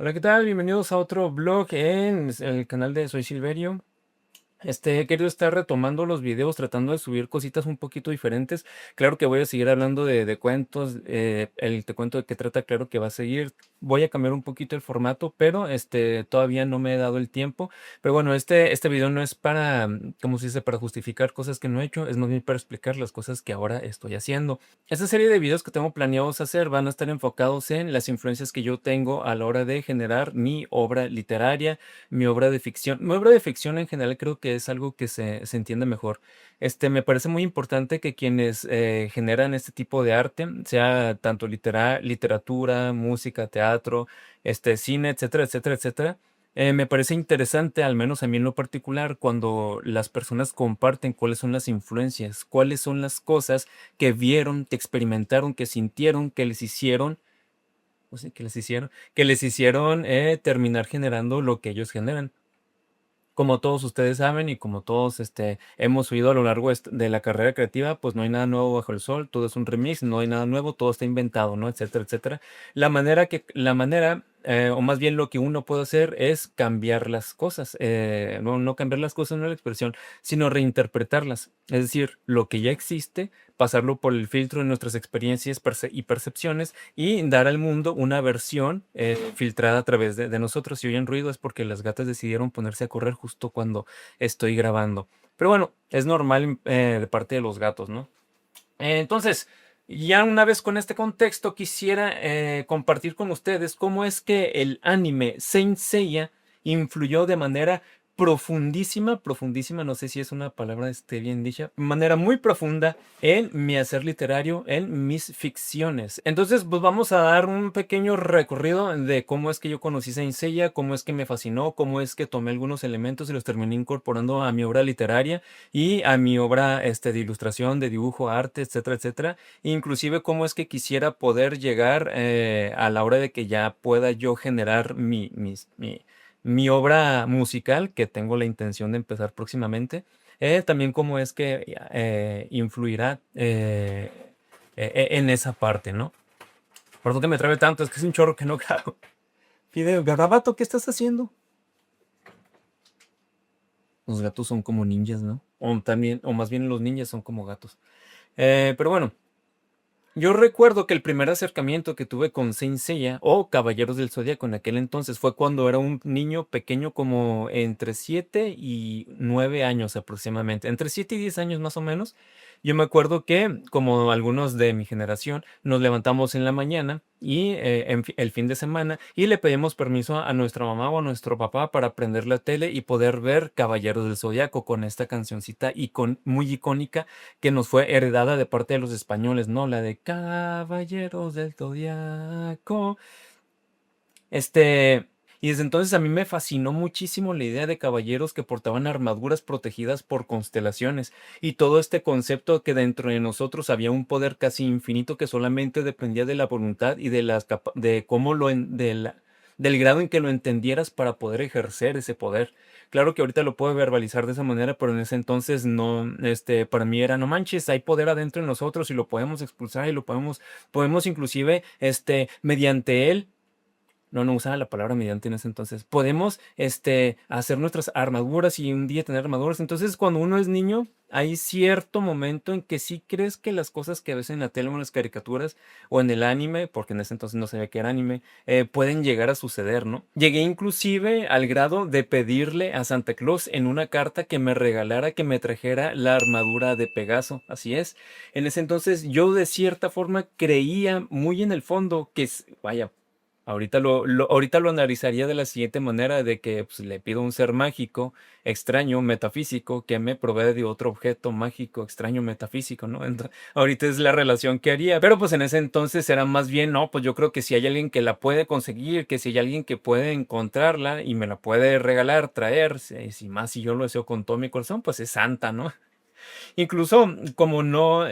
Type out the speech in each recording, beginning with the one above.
Hola, ¿qué tal? Bienvenidos a otro vlog en el canal de Soy Silverio. He querido estar retomando los videos, tratando de subir cositas un poquito diferentes. Claro que voy a seguir hablando de cuentos. El te cuento de qué trata, claro que va a seguir. Voy a cambiar un poquito el formato, pero todavía no me he dado el tiempo. Pero bueno, este video no es para, ¿cómo se dice? Para justificar cosas que no he hecho, es más bien para explicar las cosas que ahora estoy haciendo. Esta serie de videos que tengo planeados hacer van a estar enfocados en las influencias que yo tengo a la hora de generar mi obra literaria, mi obra de ficción. Mi obra de ficción en general creo que es algo que se entiende mejor. Me parece muy importante que quienes generan este tipo de arte, sea tanto literatura, música, teatro, cine, etcétera, etcétera, etcétera. Me parece interesante, al menos a mí en lo particular, cuando las personas comparten cuáles son las influencias, cuáles son las cosas que vieron, que experimentaron, que sintieron, que les hicieron, o sea, que les hicieron terminar generando lo que ellos generan. Como todos ustedes saben y como todos hemos oído a lo largo de la carrera creativa, pues no hay nada nuevo bajo el sol, todo es un remix, no hay nada nuevo, todo está inventado, ¿no? Etcétera, etcétera. O más bien lo que uno puede hacer es cambiar las cosas, no cambiar las cosas, no es la expresión, sino reinterpretarlas. Es decir, lo que ya existe, pasarlo por el filtro de nuestras experiencias y percepciones y dar al mundo una versión filtrada a través de nosotros. Si oyen ruido es porque las gatas decidieron ponerse a correr justo cuando estoy grabando. Pero bueno, es normal de parte de los gatos, ¿no? Entonces, ya una vez con este contexto, quisiera compartir con ustedes cómo es que el anime Saint Seiya influyó de manera profundísima, profundísima, no sé si es una palabra bien dicha, manera muy profunda en mi hacer literario, en mis ficciones. Entonces, pues vamos a dar un pequeño recorrido de cómo es que yo conocí Saint Seiya, cómo es que me fascinó, cómo es que tomé algunos elementos y los terminé incorporando a mi obra literaria y a mi obra de ilustración, de dibujo, arte, etcétera, etcétera. Inclusive cómo es que quisiera poder llegar a la hora de que ya pueda yo generar mi obra musical, que tengo la intención de empezar próximamente. También cómo es que influirá en esa parte, ¿no? Perdón que me trabe tanto, es que es un chorro que no grabo. Fideo, Garabato, ¿qué estás haciendo? Los gatos son como ninjas, ¿no? O también, o más bien los ninjas son como gatos. Pero bueno, yo recuerdo que el primer acercamiento que tuve con Saint Seiya o Caballeros del Zodiaco en aquel entonces fue cuando era un niño pequeño como entre 7 y 9 años aproximadamente, entre 7 y 10 años más o menos. Yo me acuerdo que, como algunos de mi generación, nos levantamos en la mañana y el fin de semana y le pedimos permiso a nuestra mamá o a nuestro papá para prender la tele y poder ver Caballeros del Zodiaco con esta cancioncita muy icónica que nos fue heredada de parte de los españoles, ¿no? La de Caballeros del Zodiaco. Este, y desde entonces a mí me fascinó muchísimo la idea de caballeros que portaban armaduras protegidas por constelaciones y todo este concepto que dentro de nosotros había un poder casi infinito que solamente dependía de la voluntad y de cómo del grado en que lo entendieras para poder ejercer ese poder. Claro que ahorita lo puedo verbalizar de esa manera, pero en ese entonces no, para mí era no manches, hay poder adentro de nosotros y lo podemos expulsar y podemos inclusive, mediante él no usaba la palabra mediante en ese entonces. Podemos, hacer nuestras armaduras y un día tener armaduras. Entonces, cuando uno es niño, hay cierto momento en que sí crees que las cosas que ves en la tele o en las caricaturas o en el anime, porque en ese entonces no sabía que era anime, pueden llegar a suceder, ¿no? Llegué inclusive al grado de pedirle a Santa Claus en una carta que me regalara, que me trajera la armadura de Pegaso. Así es. En ese entonces yo de cierta forma creía muy en el fondo vaya, ahorita lo analizaría de la siguiente manera, de que pues, le pido a un ser mágico, extraño, metafísico, que me provee de otro objeto mágico, extraño, metafísico, ¿no? Ahorita es la relación que haría, pero pues en ese entonces era más bien, no, pues yo creo que si hay alguien que la puede conseguir, que si hay alguien que puede encontrarla y me la puede regalar, traer, si más si yo lo deseo con todo mi corazón, pues es Santa, ¿no? Incluso como no,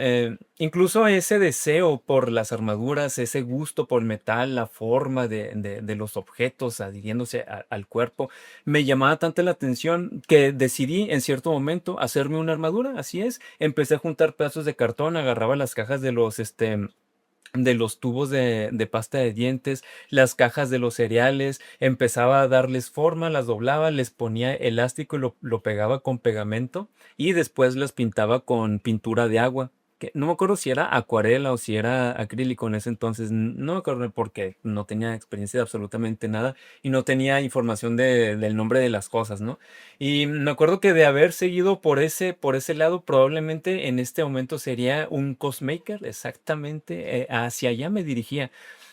incluso ese deseo por las armaduras, ese gusto por el metal, la forma de los objetos adhiriéndose al cuerpo, me llamaba tanto la atención que decidí en cierto momento hacerme una armadura. Así es, empecé a juntar pedazos de cartón, agarraba las cajas de los tubos de pasta de dientes, las cajas de los cereales, empezaba a darles forma, las doblaba, les ponía elástico y lo pegaba con pegamento y después las pintaba con pintura de agua. Que no me acuerdo si era acuarela o si era acrílico en ese entonces, no me acuerdo porque no tenía experiencia de absolutamente nada y no tenía información del nombre de las cosas, ¿no? Y me acuerdo que de haber seguido por ese lado, probablemente en este momento sería un cosmaker, exactamente, hacia allá me dirigía.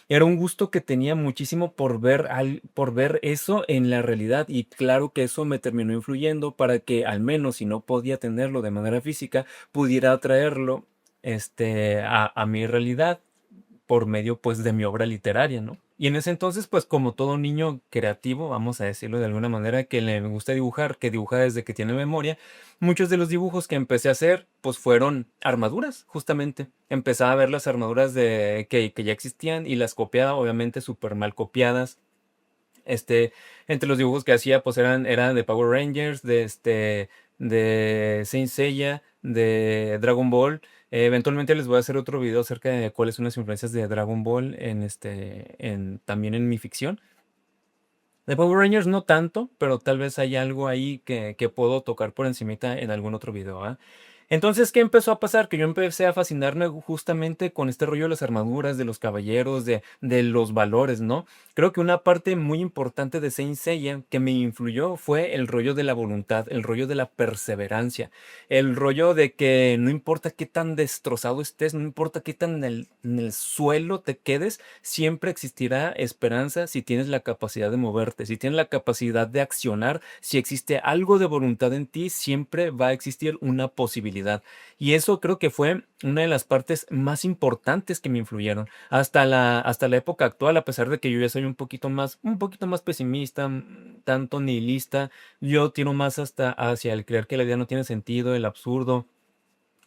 Era un gusto que tenía muchísimo por ver eso en la realidad y claro que eso me terminó influyendo para que al menos si no podía tenerlo de manera física, pudiera traerlo a mi realidad por medio pues de mi obra literaria, ¿no? Y en ese entonces, pues como todo niño creativo, vamos a decirlo de alguna manera, que le gusta dibujar, que dibuja desde que tiene memoria, muchos de los dibujos que empecé a hacer, pues fueron armaduras, justamente. Empezaba a ver las armaduras que ya existían y las copiaba, obviamente súper mal copiadas. Este, entre los dibujos que hacía, pues eran de Power Rangers, de Saint Seiya, de Dragon Ball. Eventualmente les voy a hacer otro video acerca de cuáles son las influencias de Dragon Ball también en mi ficción. De Power Rangers no tanto, pero tal vez hay algo ahí que puedo tocar por encimita en algún otro video, ¿ah? Entonces, ¿qué empezó a pasar? Que yo empecé a fascinarme justamente con este rollo de las armaduras, de los caballeros, de los valores, ¿no? Creo que una parte muy importante de Saint Seiya que me influyó fue el rollo de la voluntad, el rollo de la perseverancia, el rollo de que no importa qué tan destrozado estés, no importa qué tan en el suelo te quedes, siempre existirá esperanza si tienes la capacidad de moverte, si tienes la capacidad de accionar, si existe algo de voluntad en ti, siempre va a existir una posibilidad. Y eso creo que fue una de las partes más importantes que me influyeron. Hasta la época actual, a pesar de que yo ya soy un poquito más pesimista, tanto nihilista, yo tiro más hasta hacia el creer que la vida no tiene sentido, el absurdo,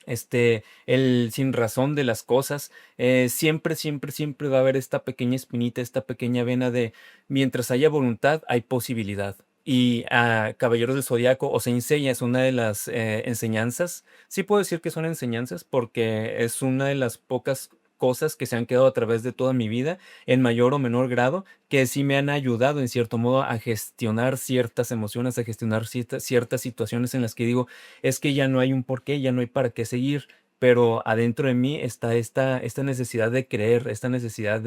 el sin razón de las cosas, siempre, siempre, siempre va a haber esta pequeña espinita, esta pequeña vena de mientras haya voluntad, hay posibilidad. Y Caballeros del Zodiaco o Saint Seiya es una de las enseñanzas. Sí puedo decir que son enseñanzas porque es una de las pocas cosas que se han quedado a través de toda mi vida, en mayor o menor grado, que sí me han ayudado en cierto modo a gestionar ciertas emociones, a gestionar ciertas situaciones en las que digo, es que ya no hay un porqué, ya no hay para qué seguir, pero adentro de mí está esta necesidad de creer, esta necesidad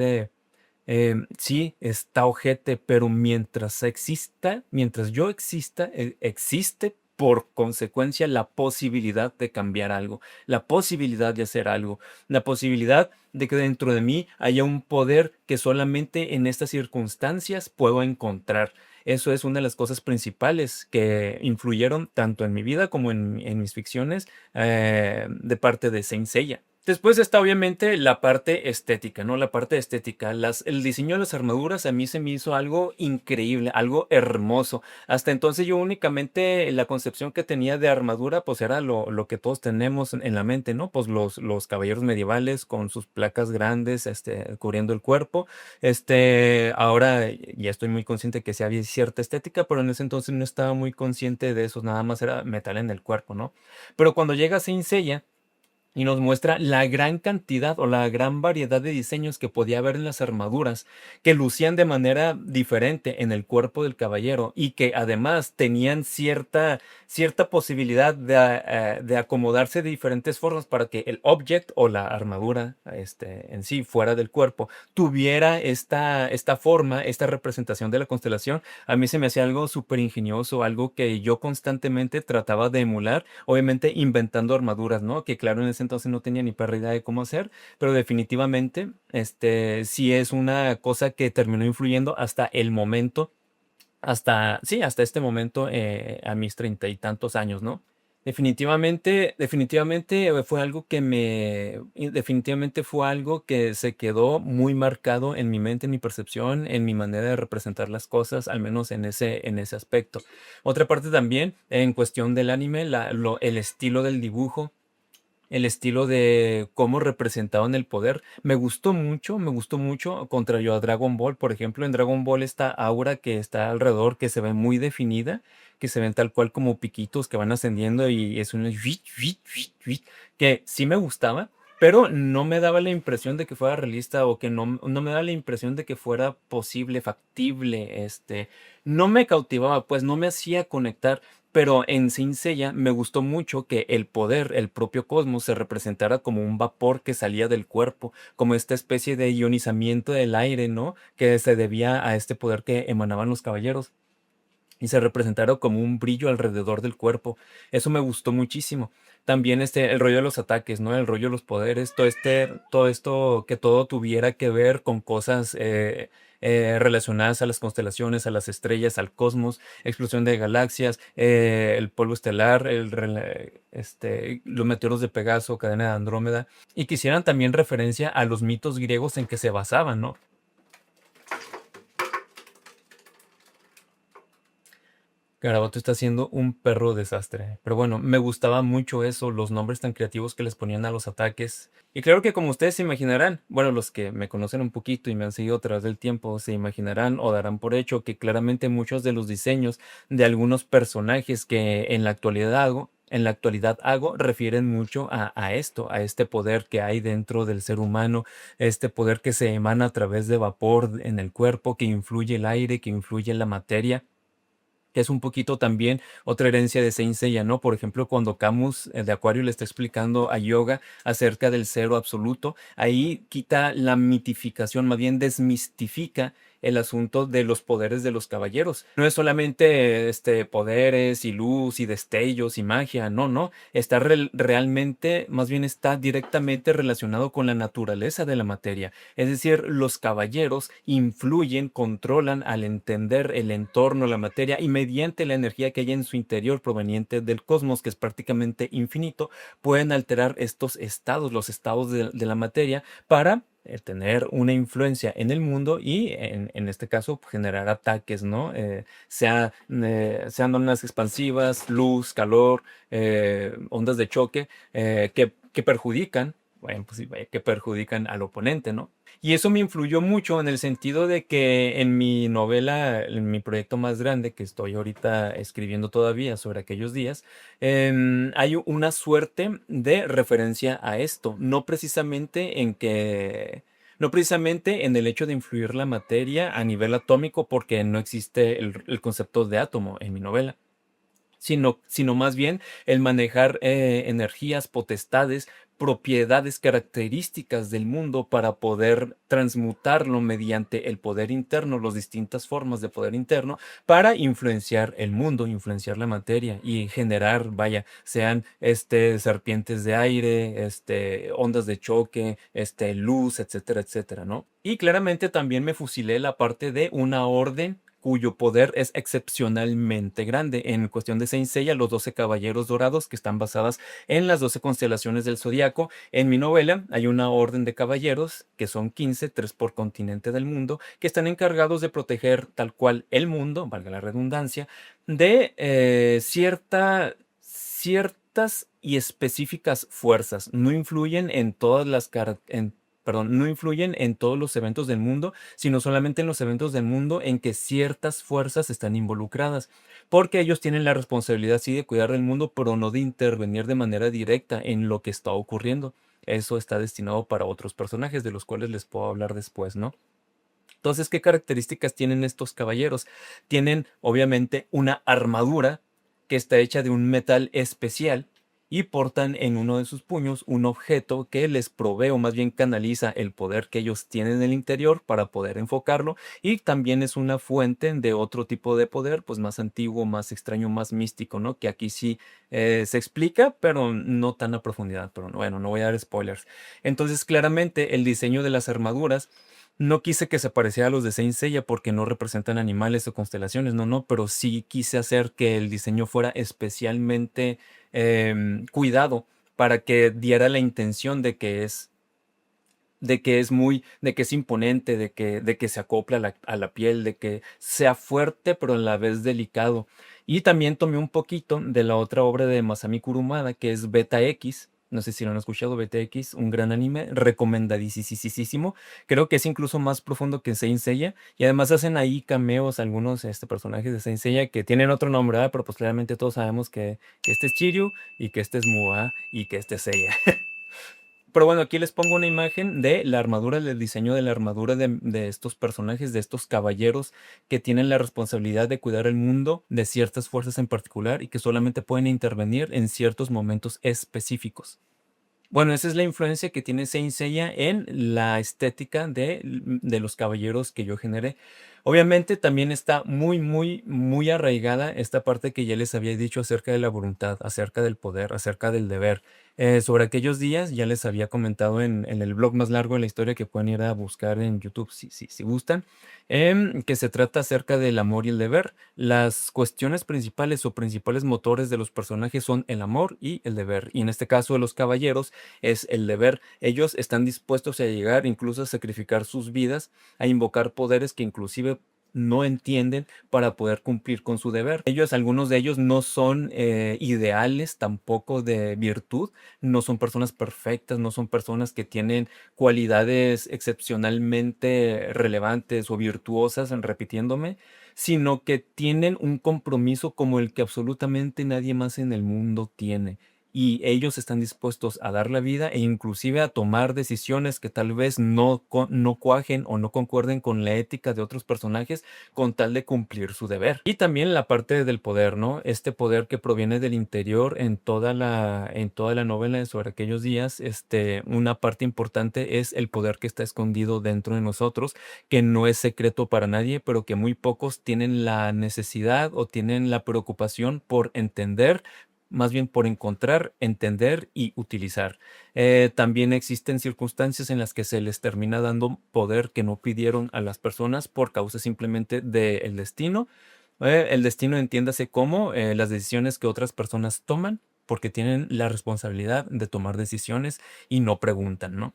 sí, está ojete, pero mientras exista, mientras yo exista, existe por consecuencia la posibilidad de cambiar algo, la posibilidad de hacer algo, la posibilidad de que dentro de mí haya un poder que solamente en estas circunstancias puedo encontrar. Eso es una de las cosas principales que influyeron tanto en mi vida como en mis ficciones de parte de Saint Seiya. Después está obviamente la parte estética, ¿no? La parte estética. El diseño de las armaduras a mí se me hizo algo increíble, algo hermoso. Hasta entonces yo únicamente la concepción que tenía de armadura pues era lo que todos tenemos en la mente, ¿no? Pues los caballeros medievales con sus placas grandes, cubriendo el cuerpo. Ahora ya estoy muy consciente que sí había cierta estética, pero en ese entonces no estaba muy consciente de eso, nada más era metal en el cuerpo, ¿no? Pero cuando llega Saint Seiya, y nos muestra la gran cantidad o la gran variedad de diseños que podía haber en las armaduras, que lucían de manera diferente en el cuerpo del caballero y que además tenían cierta posibilidad de acomodarse de diferentes formas para que el object o la armadura en sí, fuera del cuerpo, tuviera esta forma, esta representación de la constelación. A mí se me hacía algo súper ingenioso, algo que yo constantemente trataba de emular, obviamente inventando armaduras, ¿no? Que claro, en ese entonces no tenía ni perra idea de cómo hacer, pero definitivamente, sí es una cosa que terminó influyendo hasta el momento, sí, hasta este momento, a mis treinta y tantos años, ¿no? Definitivamente definitivamente fue algo que se quedó muy marcado en mi mente, en mi percepción, en mi manera de representar las cosas, al menos en ese aspecto. Otra parte también, en cuestión del anime, el estilo del dibujo, el estilo de cómo representaban el poder. Me gustó mucho, contrario a Dragon Ball. Por ejemplo, en Dragon Ball esta aura que está alrededor, que se ve muy definida, que se ven tal cual como piquitos que van ascendiendo y es un que sí me gustaba, pero no me daba la impresión de que fuera realista o que no me daba la impresión de que fuera posible, factible, no me cautivaba, pues no me hacía conectar. Pero en Saint Seiya me gustó mucho que el poder, el propio cosmos, se representara como un vapor que salía del cuerpo, como esta especie de ionizamiento del aire, ¿no? Que se debía a este poder que emanaban los caballeros y se representara como un brillo alrededor del cuerpo. Eso me gustó muchísimo. También el rollo de los ataques, ¿no? El rollo de los poderes, todo esto, que todo tuviera que ver con cosas relacionadas a las constelaciones, a las estrellas, al cosmos, explosión de galaxias, el polvo estelar, los meteoros de Pegaso, cadena de Andrómeda, y que hicieran también referencia a los mitos griegos en que se basaban, ¿no? Garabato está haciendo un perro desastre. Pero bueno, me gustaba mucho eso, los nombres tan creativos que les ponían a los ataques. Y claro que como ustedes se imaginarán, bueno, los que me conocen un poquito y me han seguido a través del tiempo, se imaginarán o darán por hecho que claramente muchos de los diseños de algunos personajes que en la actualidad hago, refieren mucho a esto, a este poder que hay dentro del ser humano, este poder que se emana a través de vapor en el cuerpo, que influye el aire, que influye la materia, que es un poquito también otra herencia de Saint Seiya, ¿no? Por ejemplo, cuando Camus de Acuario le está explicando a Yoga acerca del cero absoluto, ahí quita la mitificación, más bien desmistifica el asunto de los poderes de los caballeros. No es solamente poderes y luz y destellos y magia, no, no, está realmente, más bien está directamente relacionado con la naturaleza de la materia. Es decir, los caballeros influyen, controlan al entender el entorno, la materia, y mediante la energía que hay en su interior proveniente del cosmos, que es prácticamente infinito, pueden alterar estos estados, los estados de la materia, para tener una influencia en el mundo y en este caso pues, generar ataques, ¿no? Sean ondas expansivas, luz, calor, ondas de choque, que perjudican, bueno, pues sí, vaya, que perjudican al oponente, ¿no? Y eso me influyó mucho en el sentido de que en mi novela, en mi proyecto más grande que estoy ahorita escribiendo todavía sobre aquellos días, hay una suerte de referencia a esto, no precisamente en el hecho de influir la materia a nivel atómico, porque no existe el concepto de átomo en mi novela, sino más bien el manejar energías, potestades, propiedades, características del mundo para poder transmutarlo mediante el poder interno, las distintas formas de poder interno, para influenciar el mundo, influenciar la materia y generar, vaya, sean serpientes de aire, ondas de choque, luz, etcétera, etcétera, ¿no? Y claramente también me fusilé la parte de una orden cuyo poder es excepcionalmente grande. En cuestión de Saint Seiya, los 12 caballeros dorados, que están basadas en las 12 constelaciones del zodiaco. En mi novela hay una orden de caballeros, que son 15, 3 por continente del mundo, que están encargados de proteger tal cual el mundo, valga la redundancia, de ciertas y específicas fuerzas. No influyen en todas las perdón, no influyen en todos los eventos del mundo, sino solamente en los eventos del mundo en que ciertas fuerzas están involucradas, porque ellos tienen la responsabilidad sí de cuidar del mundo, pero no de intervenir de manera directa en lo que está ocurriendo. Eso está destinado para otros personajes de los cuales les puedo hablar después, ¿no? Entonces, ¿qué características tienen estos caballeros? Tienen obviamente una armadura que está hecha de un metal especial y portan en uno de sus puños un objeto que les provee o más bien canaliza el poder que ellos tienen en el interior para poder enfocarlo, y también es una fuente de otro tipo de poder, pues más antiguo, más extraño, más místico, ¿no? Que aquí sí se explica, pero no tan a profundidad. Pero bueno, no voy a dar spoilers. Entonces, claramente el diseño de las armaduras no quise que se pareciera a los de Saint Seiya porque no representan animales o constelaciones, no, no, pero sí quise hacer que el diseño fuera especialmente cuidado para que diera la intención de que es imponente, de que se acopla a la piel, de que sea fuerte, pero a la vez delicado. Y también tomé un poquito de la otra obra de Masami Kurumada, que es Beta X. No sé si lo han escuchado, Beta X, un gran anime, recomendadísimo. Creo que es incluso más profundo que Saint Seiya. Y además hacen ahí cameos algunos personajes de Saint Seiya que tienen otro nombre, ¿verdad? Pero pues claramente todos sabemos que este es Chiryu y que este es Mua y que este es Seiya. Pero bueno, aquí les pongo una imagen de la armadura, del diseño de la armadura de estos personajes, de estos caballeros que tienen la responsabilidad de cuidar el mundo de ciertas fuerzas en particular y que solamente pueden intervenir en ciertos momentos específicos. Bueno, esa es la influencia que tiene Saint Seiya en la estética de los caballeros que yo generé. Obviamente también está muy, muy, muy arraigada esta parte que ya les había dicho acerca de la voluntad, acerca del poder, acerca del deber. Sobre aquellos días ya les había comentado en el blog más largo de la historia que pueden ir a buscar en YouTube si gustan, que se trata acerca del amor y el deber. Las cuestiones principales o principales motores de los personajes son el amor y el deber. Y en este caso de los caballeros es el deber. Ellos están dispuestos a llegar incluso a sacrificar sus vidas, a invocar poderes que inclusive no entienden para poder cumplir con su deber. Ellos, algunos de ellos no son ideales tampoco de virtud, no son personas perfectas, no son personas que tienen cualidades excepcionalmente relevantes o virtuosas, repitiéndome, sino que tienen un compromiso como el que absolutamente nadie más en el mundo tiene. Y ellos están dispuestos a dar la vida e inclusive a tomar decisiones que tal vez no cuajen o no concuerden con la ética de otros personajes con tal de cumplir su deber. Y también la parte del poder, ¿no? Este poder que proviene del interior en toda la novela sobre aquellos días, una parte importante es el poder que está escondido dentro de nosotros, que no es secreto para nadie, pero que muy pocos tienen la necesidad o tienen la preocupación por entender, más bien por encontrar, entender y utilizar. También existen circunstancias en las que se les termina dando poder que no pidieron a las personas por causa simplemente del destino. El destino entiéndase como las decisiones que otras personas toman porque tienen la responsabilidad de tomar decisiones y no preguntan, ¿no?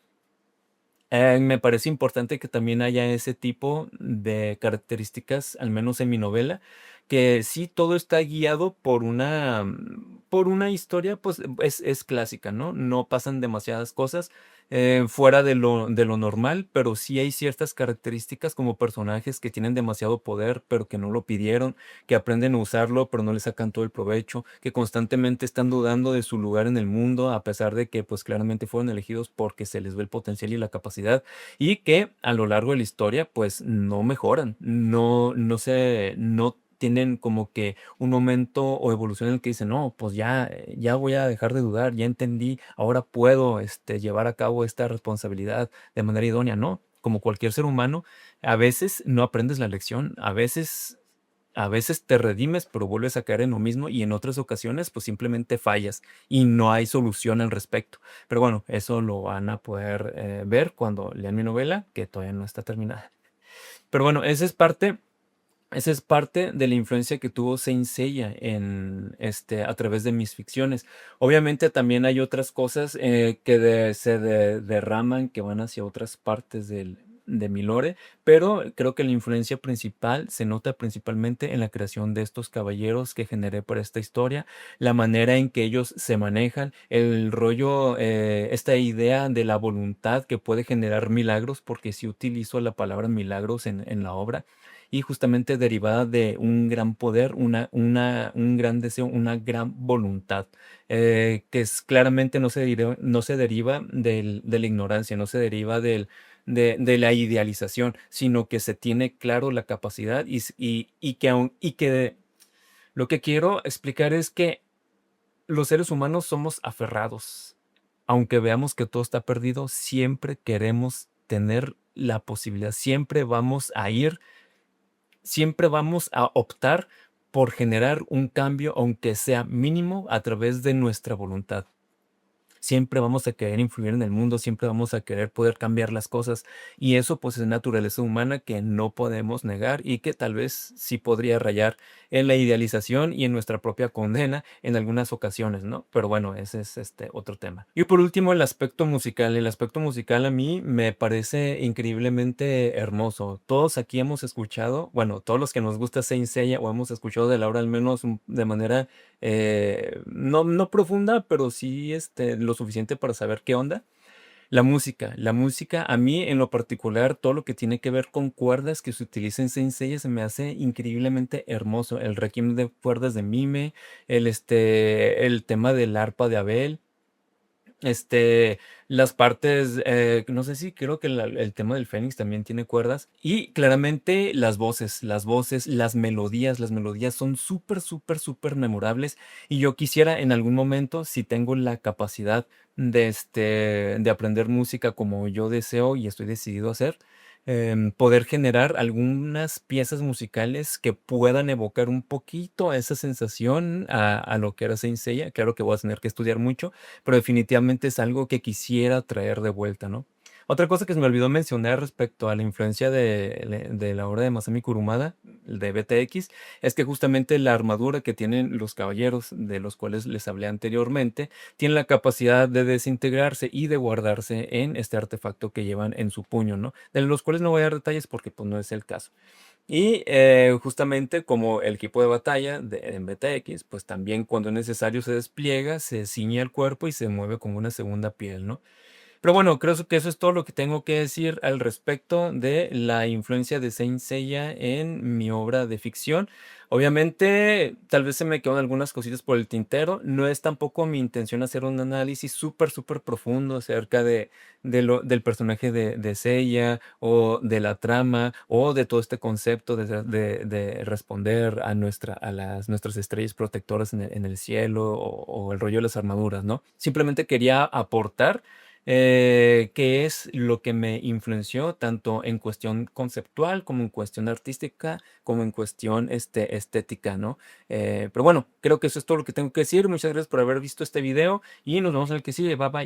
Me parece importante que también haya ese tipo de características, al menos en mi novela, que sí todo está guiado por una historia, pues es clásica, ¿no? No pasan demasiadas cosas fuera de lo normal, pero sí hay ciertas características como personajes que tienen demasiado poder, pero que no lo pidieron, que aprenden a usarlo, pero no le sacan todo el provecho, que constantemente están dudando de su lugar en el mundo, a pesar de que pues claramente fueron elegidos porque se les ve el potencial y la capacidad, y que a lo largo de la historia pues no mejoran, no tienen como que un momento o evolución en el que dicen, no, pues ya voy a dejar de dudar, ya entendí, ahora puedo llevar a cabo esta responsabilidad de manera idónea, ¿no? Como cualquier ser humano, a veces no aprendes la lección, a veces te redimes, pero vuelves a caer en lo mismo y en otras ocasiones pues simplemente fallas y no hay solución al respecto. Pero bueno, eso lo van a poder ver cuando lean mi novela, que todavía no está terminada. Pero bueno, esa es parte de la influencia que tuvo Saint Seiya a través de mis ficciones. Obviamente también hay otras cosas derraman, que van hacia otras partes de mi lore, pero creo que la influencia principal se nota principalmente en la creación de estos caballeros que generé para esta historia, la manera en que ellos se manejan, el rollo, esta idea de la voluntad que puede generar milagros, porque sí utilizo la palabra milagros en la obra y justamente derivada de un gran poder, un gran deseo, una gran voluntad, que es, claramente no se deriva de la ignorancia, no se deriva de la idealización, sino que se tiene claro la capacidad y que lo que quiero explicar es que los seres humanos somos aferrados. Aunque veamos que todo está perdido, siempre queremos tener la posibilidad, siempre vamos a optar por generar un cambio, aunque sea mínimo, a través de nuestra voluntad. Siempre vamos a querer influir en el mundo, siempre vamos a querer poder cambiar las cosas y eso pues es naturaleza humana que no podemos negar y que tal vez sí podría rayar en la idealización y en nuestra propia condena en algunas ocasiones, ¿no? Pero bueno, ese es otro tema. Y por último, el aspecto musical. El aspecto musical a mí me parece increíblemente hermoso. Todos aquí hemos escuchado, bueno, todos los que nos gusta Saint Seiya o hemos escuchado de la obra al menos de manera no profunda, pero sí lo suficiente para saber qué onda. La música, a mí en lo particular, todo lo que tiene que ver con cuerdas que se utilizan en Saint Seiya se me hace increíblemente hermoso. El requiem de cuerdas de Mime, el tema del arpa de Abel, este, las partes, no sé si creo que el tema del Fénix también tiene cuerdas. Y claramente las melodías son súper, súper, súper memorables. Y yo quisiera en algún momento, si tengo la capacidad de aprender música como yo deseo y estoy decidido a hacer, poder generar algunas piezas musicales que puedan evocar un poquito esa sensación a lo que era Saint Seiya. Claro que voy a tener que estudiar mucho, pero definitivamente es algo que quisiera traer de vuelta, ¿no? Otra cosa que se me olvidó mencionar respecto a la influencia de la obra de Masami Kurumada, de BTX, es que justamente la armadura que tienen los caballeros, de los cuales les hablé anteriormente, tiene la capacidad de desintegrarse y de guardarse en este artefacto que llevan en su puño, ¿no? De los cuales no voy a dar detalles porque pues no es el caso. Y justamente como el equipo de batalla en BTX, pues también cuando es necesario se despliega, se ciñe el cuerpo y se mueve como una segunda piel, ¿no? Pero bueno, creo que eso es todo lo que tengo que decir al respecto de la influencia de Saint Seiya en mi obra de ficción. Obviamente, tal vez se me quedan algunas cositas por el tintero. No es tampoco mi intención hacer un análisis súper, súper profundo acerca del personaje de Seiya o de la trama o de todo este concepto de responder a nuestras estrellas protectoras en el cielo o el rollo de las armaduras, ¿no? Simplemente quería aportar qué es lo que me influenció tanto en cuestión conceptual como en cuestión artística, como en cuestión estética, ¿no? Pero bueno, creo que eso es todo lo que tengo que decir. Muchas gracias por haber visto este video y nos vemos en el que sigue. Bye bye.